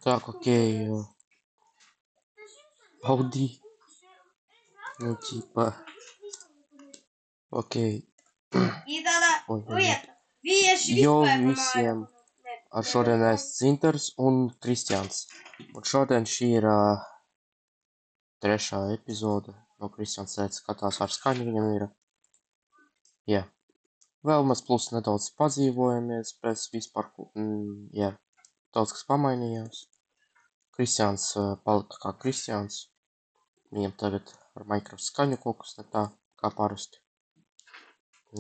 Так, окей. Ауди. Ну, типа... Окей. Jo visiem ar šodien es Zintars un Kristians. Un šodien šī ir trešā epizode, no Kristians teica, skatās ar skaņu viņam ir. Jā. Vēl mēs plus nedaudz padzīvojamies, pēc vispār, jā, daudz kas pamainījās. Kristians palika kā Kristians. Viņam tagad ar Minecraft skaņu kaut kas ne tā, kā parasti.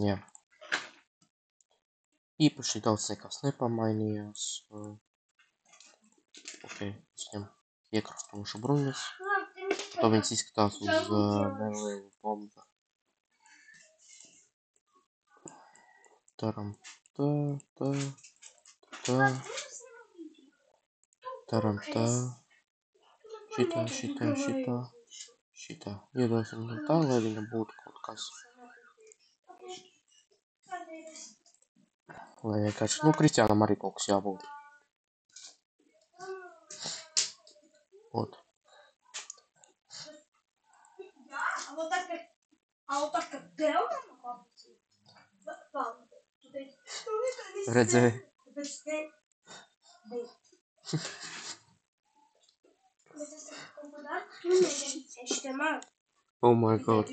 Jā. Īpaši daudz nekas nepamainījās. Ok, es viņam iekrastošu bruņas. To viņas izskatās uz nelielu bombu. Taram tā, tā, tā. Taram tā. Šitā. Iedosim viņam tā, lai viņam būtu kaut kas. Lai vienkārši, Kristiānam arī kaut kas jābūt. Вот. Redzēji? Oh my god.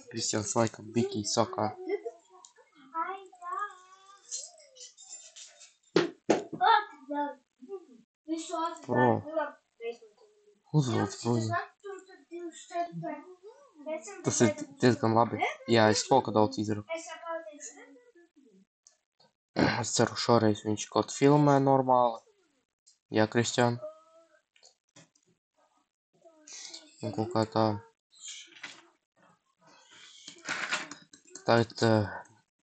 Kristians laikam bikī sakā. Uzvelc bruņu. Tas ir diezgan labi. Jā, es kaut kā daudz izdaru. Es ceru, šoreiz viņš kaut filmē normāli. Jā, Kristian. Un kaut kā tā. Tagad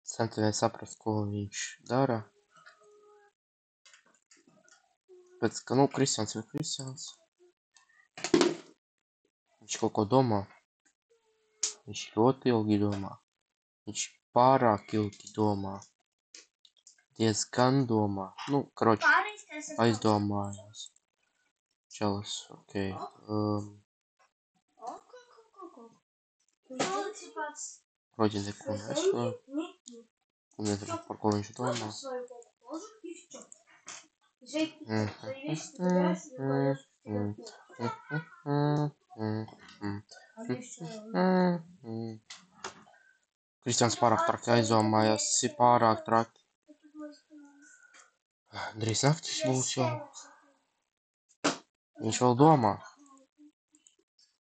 centimies saprast, ko viņš dara. Pēc, ka, Kristians ir Kristians. Viņš kaut ko domā. Viņš ļoti ilgi domā. Viņš pārāk ilgi domā. Diezgan domā. Kroči, aizdomājās. Čalis, ok. Kroči neko nesaku. Nezinu, par ko viņš domā. Kristians pārāk traki aizdomājās, pārāk traki. Drīz naktis būs jau. Viņš vēl domā.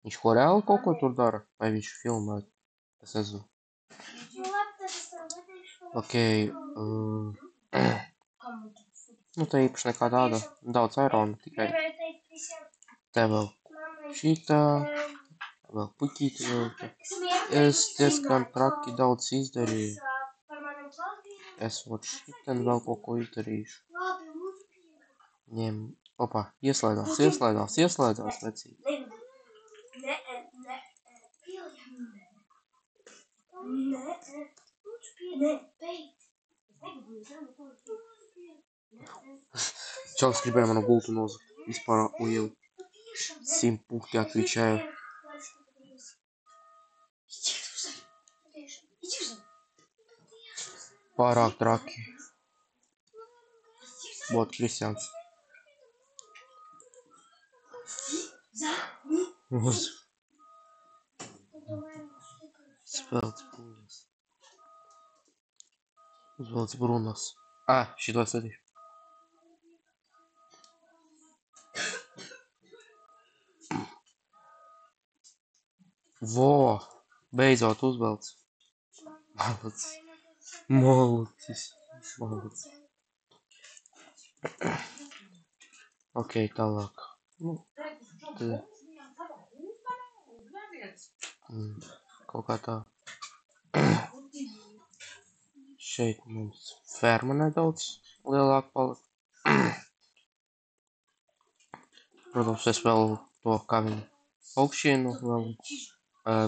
Viņš ko reāli kaut ko tur dara? Vai viņš filmē? Es nezinu. Ok. Te īpaši nekā tāda. Daudz airona tikai. Te vēl šitā. Vēl puķīti vēl. Es diezgan traki daudz izdarīju. Es šitien vēl kaut ko izdarīšu. Ņem. Opa, ieslēdās, vecīt. Čalis gribēja manu gultu nozagt. Vispār ujevu. 100 punkti atvičēju. Pārāk traki. Bot Kristians. Spēlts brunas. Uzvelc brunas. Šito es vedīšu. Vo! Beidzot uzvelc. Malicis. Ok, tālāk. Kaut kā tā. Šeit mums ferma nedaudz lielāk palika. Protams, es vēl to kaviņu augšķienu vēl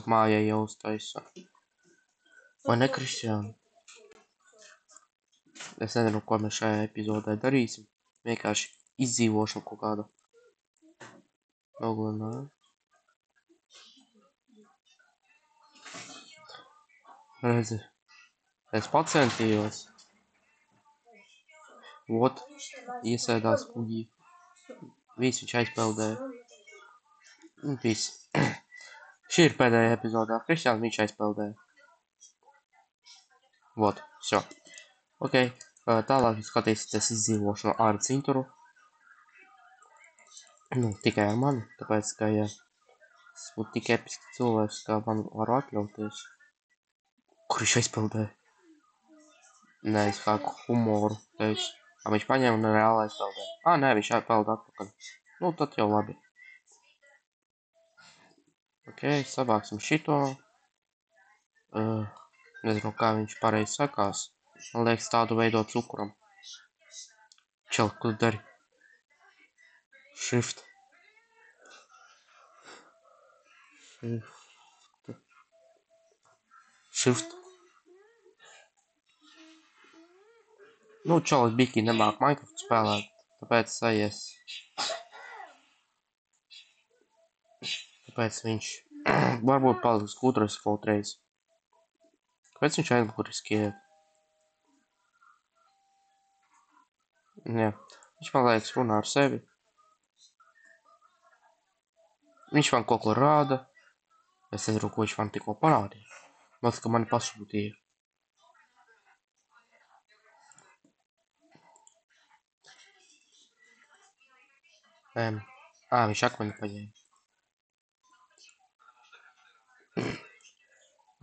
mājai jau uztaisu. Vai ne, Kristiāna? Es nezinu, ko mēs šajā epizodē darīsim. Vienkārši izdzīvošanu kaut kādu. Nogalināju. Redzi, es pacentījos. Ot, iesēdās kuģī. Viss viņš aizpeldēja. Viss. Šī ir pēdējā epizodē. Kristiāns viņš aizpeldēja. Vot, šo. Ok, tālāk jūs skatīsieties izdzīvošanu ar cinturu. Nu, tikai ar mani, tāpēc, ka, ja es būtu tik episki cilvēks, kā man varu atļauties. Kur viņš aizpeldēja? Nē, es kādu humoru teicu. Viņš paņēma un reāli aizpeldēja. Nē, viņš aizpelda atpakaļ. Nu, tad jau labi. Ok, savāksim šito. Nezinu, kā viņš pareizi sakās. Man liekas, tādu veidot cukuram. Čel, ko tu dari? Shift. Nu, čalis biki nemāk Minecraft spēlēt, tāpēc sajies. Tāpēc viņš varbūt paliks gudrs kaut reiz. Kāpēc viņš aizmuguriski iet? Jā, viņš man liekas runā ar sevi. Viņš man kaut ko rāda. Es nezinu, ko viņš man tikko parādīja. Māc, ka mani pasūtīja. Viņš akmeni paņēma.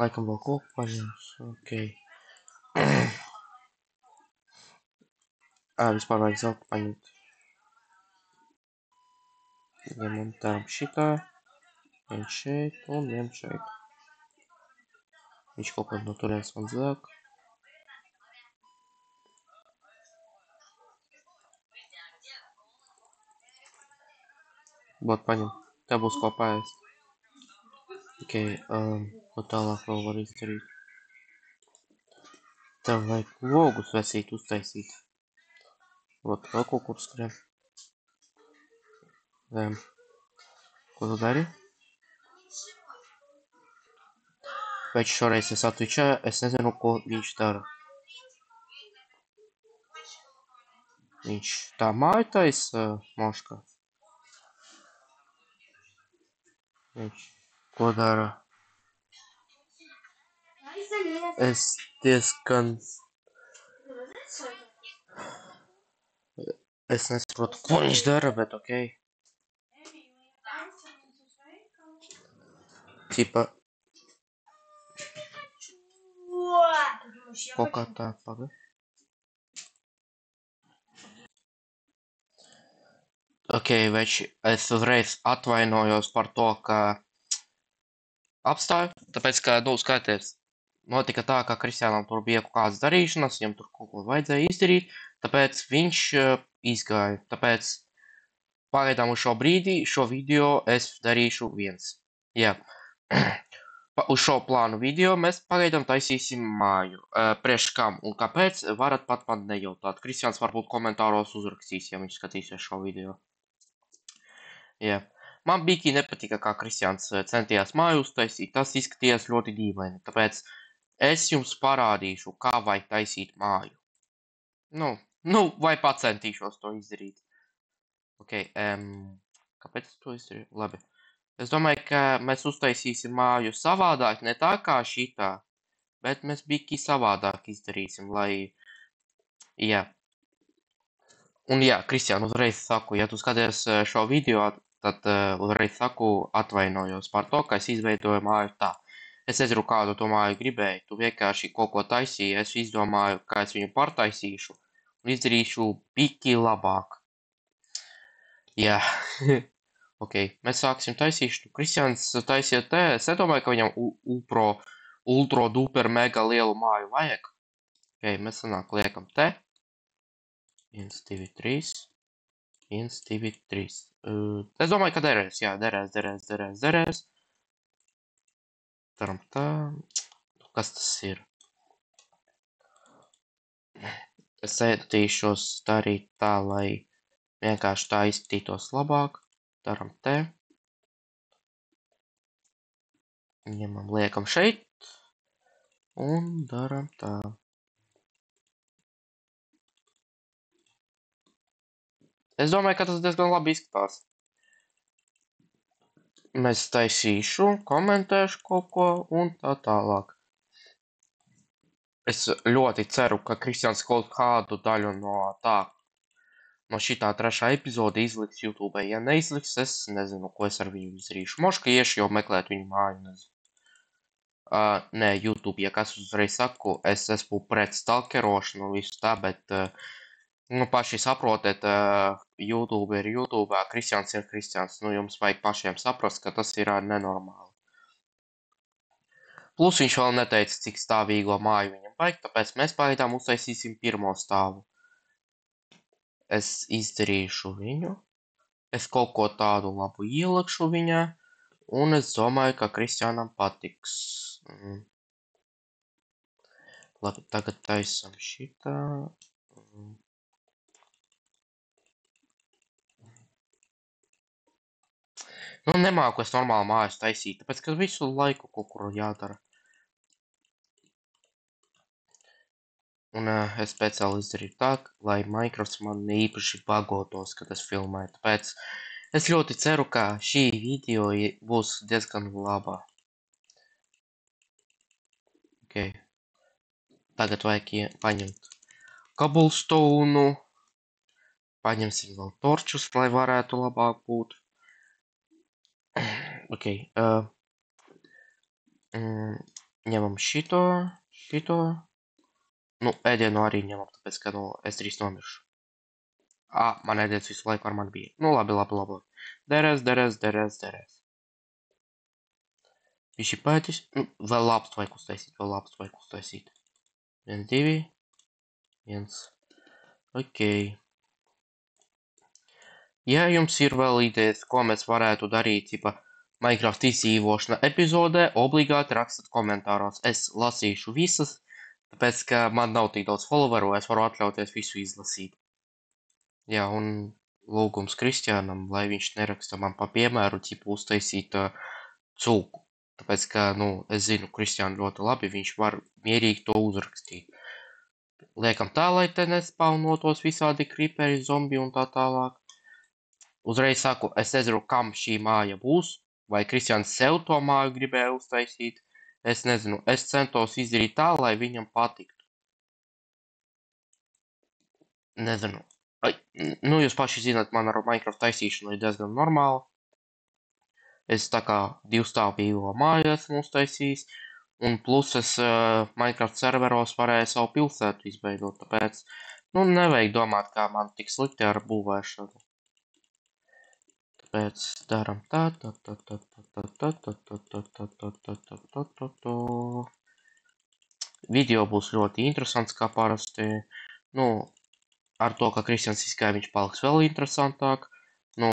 Laikam vēl koku paņēmis. Ok. Vispār vajag zeltu paņemt. Ņemam tām šitā. Vien šeit un vien šeit. Viņš kaut ko no turienes man zāk. Bot paņem. Tev būs ko paēst. Ok, ko tālāk vēl var izdarīt? Tev vajag logus vesīt uztaisīt. Bot vēl kaut kur skrien. Ko tu dari? Pēc šoreiz es atvičēju, es nezinu, ko viņš dara. Viņš tā māju taisa, moška. Viņš ko dara? Es diezgan... Es nesaprotu, ko viņš dara, bet ok. Ķipa... Kaut kā tā, paga. Ok, veči, es uzreiz atvainojos par to, ka apstāju, tāpēc, ka, nu, skaties, notika tā, ka Kristiānam tur bija kaut kādas darīšanas, viņam tur kaut ko vajadzēja izdarīt, tāpēc viņš izgāja. Tāpēc pagaidām uz šo brīdi, šo video es darīšu viens. Jā. Uz šo plānu video mēs pagaidām taisīsim māju. Priekš kam un kāpēc varat pat man nejautāt. Kristiāns varbūt komentāros uzrakstīs, ja viņš skatīsies šo video. Jā. Man biki nepatika, kā Kristiāns centījās māju uztaisīt. Tas izskatījās ļoti dīvaini. Tāpēc es jums parādīšu, kā vajag taisīt māju. Nu, vai pacentīšos to izdarīt. Ok, kāpēc es to izdarīju? Labi. Es domāju, ka mēs uztaisīsim māju savādāk, ne tā kā šitā, bet mēs biki savādāk izdarīsim, lai... Jā. Un jā, Kristiān, uzreiz saku, ja tu skaties šo video, tad uzreiz saku atvainojos par to, ka es izveidoju māju tā. Es nezinu, kādu to māju gribēju, tu vienkārši kaut ko taisīji, es izdomāju, kā es viņu pārtaisīšu un izdarīšu biki labāk. Jā. Ok, mēs sāksim taisīšanu. Kristiāns taisiet te. Es nedomāju, ka viņam ultra duper mega lielu māju vajag. Ok, mēs sanāk liekam te. 1, 2, 3. 1, 2, 3. Es domāju, ka derēs. Jā, derēs. Daram tā. Kas tas ir? Es centīšos darīt tā, lai vienkārši tā izskatītos labāk. Daram te. Ņemam, liekam šeit. Un daram tā. Es domāju, ka tas diezgan labi izskatās. Mēs taisīšu, komentēšu kaut ko un tā tālāk. Es ļoti ceru, ka Kristians kaut kādu daļu no šitā trešā epizode izliks YouTube. Ja neizliks, es nezinu, ko es ar viņu izdarīšu. Moška iešu jau meklēt viņu māju, nezinu. Nē, YouTube, ja kas uzreiz saku, es esmu pret stalkerošanu un visu tā, bet, nu, paši saprotiet, YouTube ir YouTube, Kristians ir Kristians. Nu, jums vajag pašiem saprast, ka tas ir nenormāli. Plus viņš vēl neteica, cik stāvīgo māju viņam vajag, tāpēc mēs pagaidām uztaisīsim pirmo stāvu. Es izdarīšu viņu, es kaut ko tādu labu ielikšu viņā, un es domāju, ka Kristiānam patiks. Labi, tagad taisam šitā. Nu, nemāku es normāli mājas taisīt, tāpēc, ka visu laiku kaut kur jādara. Un es speciāli izdarīju tā, lai Minecraft man īpaši bagotos, kad es filmēju. Tāpēc es ļoti ceru, ka šī video būs diezgan laba. Ok. Tagad vajag paņemt cobblestone. Paņemsim vēl torčus, lai varētu labāk būt. Ok. Ņemam šito. Nu, ēdienu arī ņemam, tāpēc, ka, nu, es drīz nomiršu. Man ēdienas visu laiku ar mani bija. Nu, labi. Derēs. Viņš ir pētis. Nu, vēl lāpstu vajag uztaisīt. 1, 2. 1. Ok. Ja jums ir vēl idejas, ko mēs varētu darīt, tipa Minecraft izdzīvošana epizodē, obligāti rakstat komentāros. Es lasīšu visas, tāpēc, ka man nav tik daudz followeru, es varu atļauties visu izlasīt. Jā, un lūgums Kristiānam, lai viņš neraksta man pa piemēru, tipu uztaisīt cūku. Tāpēc, ka, nu, es zinu Kristiānu ļoti labi, viņš var mierīgi to uzrakstīt. Liekam tā, lai te nespaunotos visādi creeperi, zombi un tā tālāk. Uzreiz saku, es nezinu, kam šī māja būs, vai Kristiāns sev to māju gribēja uztaisīt. Es nezinu, es centos izdarīt tā, lai viņam patiktu. Nezinu. Nu, jūs paši zināt, man ar Minecraft taisīšanu ir diezgan normāli. Es tā kā divstāvīgo māju esmu uztaisījis, un plus es Minecraft serveros varēju savu pilsētu izveidot, tāpēc, nu, nevajag domāt, kā man tik slikti ar būvēšanu. Tāpēc daram tā. Video būs ļoti interesants, kā parasti. Nu, ar to, ka Kristians izgāja, viņš paliks vēl interesantāk. Nu,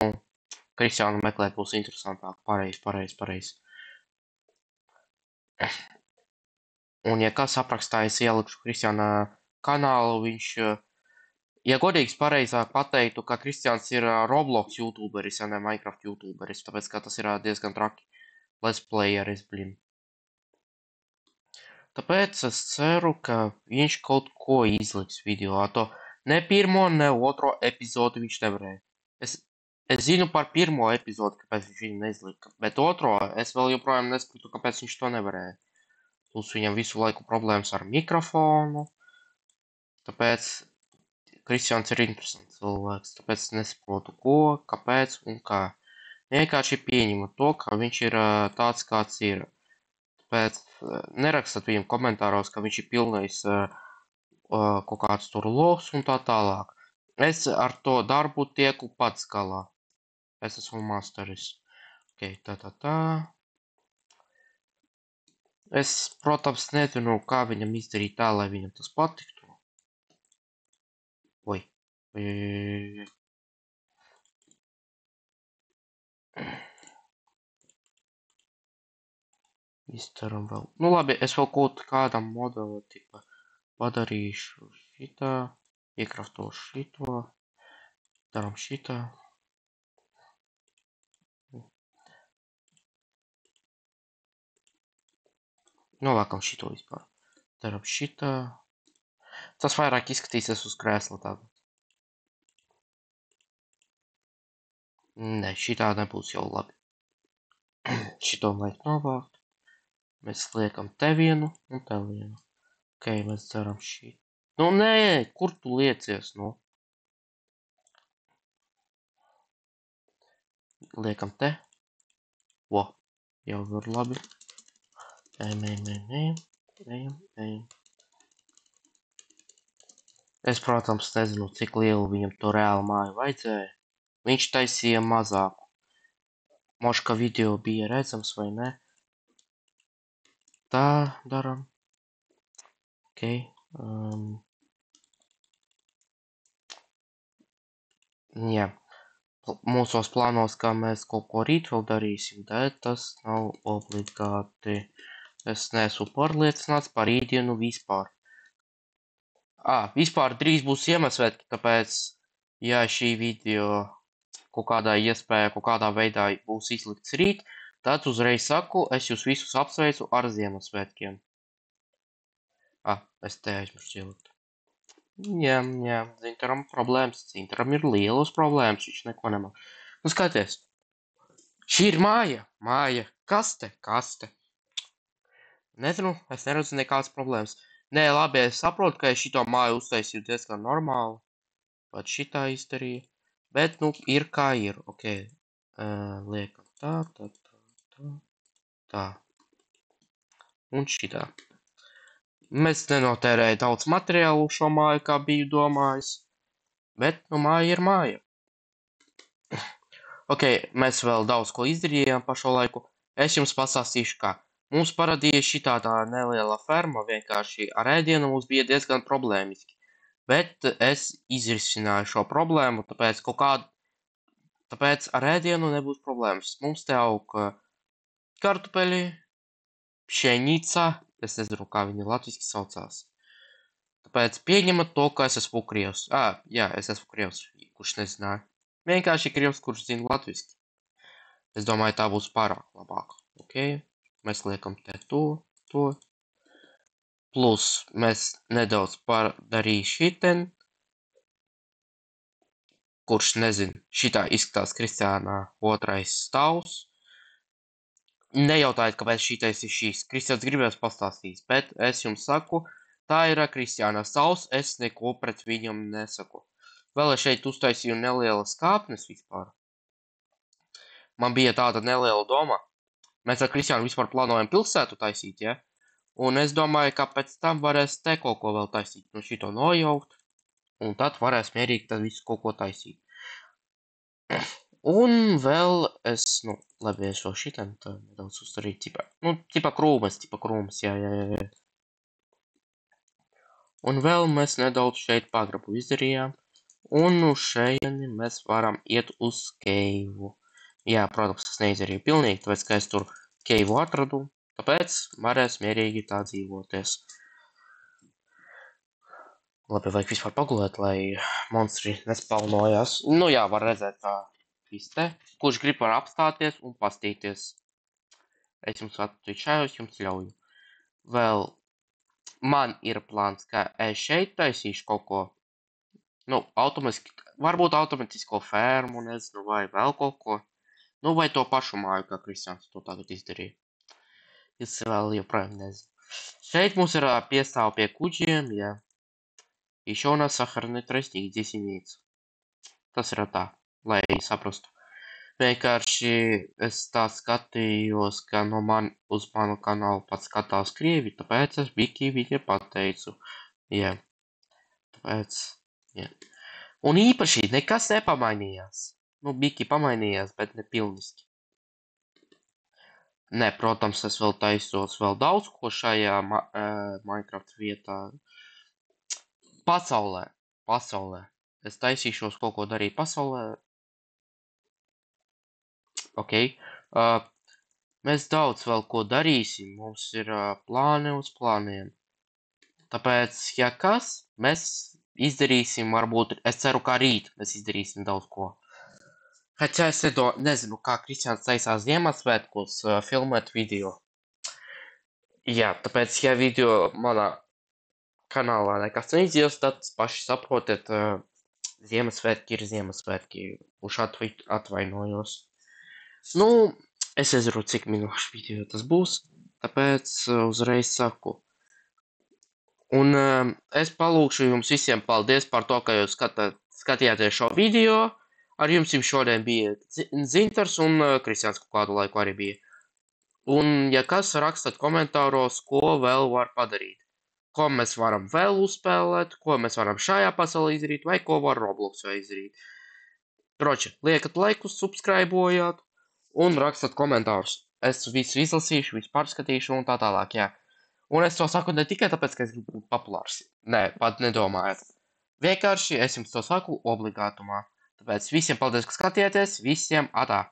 Kristiānu meklēt būs interesantāk. Pareizi. Un, ja kas aprakstā, es ielikšu Kristiāna kanālu, viņš, ja godīgs pareizāk pateiktu, ka Kristiāns ir Roblox YouTuberis, ja ne Minecraft YouTuberis, tāpēc, ka tas ir diezgan traki let's playeris, blin. Tāpēc es ceru, ka viņš kaut ko izliks video. To ne pirmo, ne otro epizodi viņš nevarēja. Es zinu par pirmo epizodi, kāpēc viņš viņu neizlika, bet otro es vēl joprojām nesaprotu, kāpēc viņš to nevarēja. Plus viņam visu laiku problēmas ar mikrofonu. Tāpēc Kristians ir interesants cilvēks, tāpēc nesaprotu ko, kāpēc un kā. Vienkārši pieņemu to, ka viņš ir tāds, kāds ir. Tāpēc nerakstat viņam komentāros, ka viņš ir pilnais kaut kāds tur loks un tā tālāk. Es ar to darbu tieku pats galā. Es esmu masteris. Ok, tā. Es, protams, nezinu, kā viņam izdarīt tā, lai viņam tas patiktu. Oi. Izdaram vēl. Nu labi, es vēl kaut kādam modeli tipa padarīšu šitā. Iekraftošu šito. Daram šitā. Novākam šito vispār. Daram šitā. Tas vairāk izskatīsies uz krēsla tādu. Nē, šitā nebūs jau labi. Šito vajag novākt. Mēs liekam te vienu un te vienu. Ok, mēs daram šī. Nu, nē, kur tu liecies, nu? Liekam te. O, jau var labi. Ejam. Es, protams, nezinu, cik lielu viņam to reāli māju vajadzēja. Viņš taisīja mazāku. Moška video bija redzams vai ne? Tā daram. Ok. Jā. Mūsos plānos, kā mēs kaut ko rīt vēl darīsim, bet tas nav obligāti. Es neesmu pārliecināts par rītdienu vispār. Vispār drīz būs Ziemassvētki, tāpēc, ja šī video kaut kādā iespējā, kaut kādā veidā būs izlikts rīt, tad uzreiz saku, es jūs visus apsveicu ar Ziemassvētkiem. Es te aizmirstu ielikt. Jā, Zintaram problēmas. Zintaram ir lielas problēmas, viņš neko nemāk. Nu, skaties. Šī ir māja. Kaste. Nezinu, es neredzu nekādas problēmas. Nē, labi, es saprotu, ka es šito māju uztaisīju diezgan normāli. Pat šitā izdarīju. Bet, nu, ir kā ir. Ok. Liekam tā. Un šitā. Mēs nenotērēju daudz materiālu šo māju, kā biju domājis. Bet, nu, māja ir māja. Ok, mēs vēl daudz ko izdarījām pa šo laiku. Es jums pastāstīšu, kā. Mums parādīja šitā tā neliela ferma, vienkārši ar ēdienu mums bija diezgan problēmiski. Bet es izrisināju šo problēmu, tāpēc ar ēdienu nebūs problēmas. Mums te aug kartupeļi, pšenica, es nezinu, kā viņi latviski saucās. Tāpēc pieņemat to, ka es esmu krievs. Jā, es esmu krievs, kurš nezināja. Vienkārši krievs, kurš zina latviski. Es domāju, tā būs pārāk labāk. Ok, mēs liekam te to. Plus mēs nedaudz padarīju šiten. Kurš nezina, šitā izskatās Kristiānā otrais stāvs. Nejautājiet, kāpēc šitais ir šīs. Kristiāns gribēs pastāstīt, bet es jums saku, tā ir Kristiāna stāvs, es neko pret viņam nesaku. Vēl es šeit uztaisīju nelielas kāpnes vispār. Man bija tāda neliela doma. Mēs ar Kristiānu vispār plānojam pilsētu taisīt, ja? Un es domāju, ka pēc tam varēs te kaut ko vēl taisīt. Nu, šito nojaukt. Un tad varēs mierīgi tad visu kaut ko taisīt. Un vēl es, labi, es vēl šitam tā nedaudz uzdarīju, tipa krūmas, jā. Un vēl mēs nedaudz šeit pagrabu izdarījām, un uz šeieni mēs varam iet uz keivu. Jā, protams, es neizdarīju pilnīgi, tāpēc, ka es tur keivu atradu, tāpēc varēs mierīgi tā dzīvoties. Labi, vajag vispār pagulēt, lai monstri nespalnojās. Nu jā, var redzēt tā. Te, kurš grib var apstāties un pastīties. Es jums atvičājos, jums ļauju. Vēl man ir plāns, ka es šeit taisīšu kaut ko. Varbūt automatisko fermu, nezinu, vai vēl kaut ko. Vai to pašu māju, kā Kristiāns to tagad izdarīja. Es vēl joprojām nezinu. Šeit mums ir piestāv pie kuģiem, jā. Еще у нас сахарный тростник здесь имеется. Tas ir tā, lai saprastu. Vienkārši es tā skatījos, ka uz manu kanālu pat skatās krievi, tāpēc es Biki viņa pateicu. Jā. Tāpēc, jā. Un īpaši nekas nepamainījās. Biki pamainījās, bet ne pilniski. Nē, protams, es vēl taisos vēl daudz ko šajā Minecraft vietā. Pasaulē. Es taisīšos kaut ko darīt pasaulē. Ok. Mēs daudz vēl ko darīsim. Mums ir plāni uz plāniem. Tāpēc, ja kas, mēs izdarīsim, varbūt, es ceru, kā rīt mēs izdarīsim daudz ko. Hačā es nezinu, kā Kristiāns taisās Ziemassvētkos filmēt video. Jā, tāpēc, ja video manā kanālā nekas neizdevās, tad paši saprotat, Ziemassvētki ir Ziemassvētki. Uz atvainojos. Nu, es nezinu, cik minūšu video tas būs, tāpēc uzreiz saku. Un es palūkšu jums visiem paldies par to, ka jūs skatījāties šo video. Ar jums šodien bija Zintars un Kristians kādu laiku arī bija. Un, ja kas, rakstat komentāros, ko vēl var padarīt. Ko mēs varam vēl uzspēlēt, ko mēs varam šajā pasaulē izdarīt, vai ko var Robloxā izdarīt. Kroči, liekat laikus, subscribojāt un rakstat komentārus. Es visu izlasīšu, visu pārskatīšu un tā tālāk, jā. Un es to saku ne tikai tāpēc, ka es gribu būt populārs. Nē, pat nedomājiet. Vienkārši es jums to saku obligātumā. Tāpēc visiem paldies, ka skatījāties, visiem atā!